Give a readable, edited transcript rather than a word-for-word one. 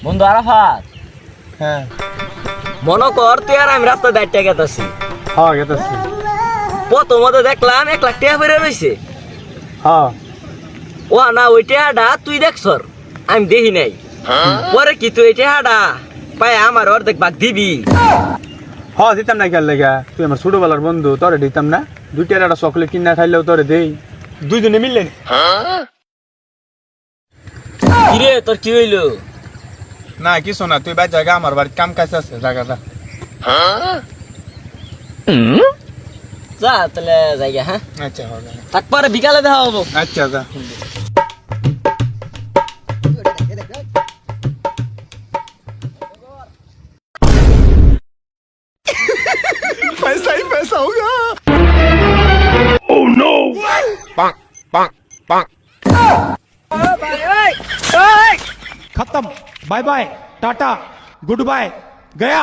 বন্ধু আরাফাত, হ্যাঁ মনে কর তুই আর আমি রাস্তা দাঁড়িয়ে গেতাছি। হ্যাঁ গেতেছি। প্রথমত দেখলাম 1 লাখ টাকা বেড়ে রয়েছে। হ্যাঁ ও না, ওই টাকাটা তুই দেখছর, আমি দেখি নাই। পরে কি তুই এই টাকাটা পাই আমার অর্ধেক ভাগ দিবি? হ্যাঁ দিতাম না, খেয়াল লেগা তুই আমার ছোটবেলার বন্ধু, তোরে দিতাম না? 2টা একটা চকলেট কিনা খাইলেও তোরে দেই, দুইজনে মিললেন। কিরে তোর কি হইলো? না কিছু না, তুই বাই জায়গা, আমার বাড়ির কাম কাজ আছে, জায়গাটা। যা তাহলে জায়গা, হ্যাঁ আচ্ছা হবে। তারপরে বিকালে দেখা হবো। আচ্ছা যা। पैसा ही पैसा होगा। Oh no! Bonk, bonk, bonk. खत्म, बाय बाय, टाटा, गुड बाय, गया।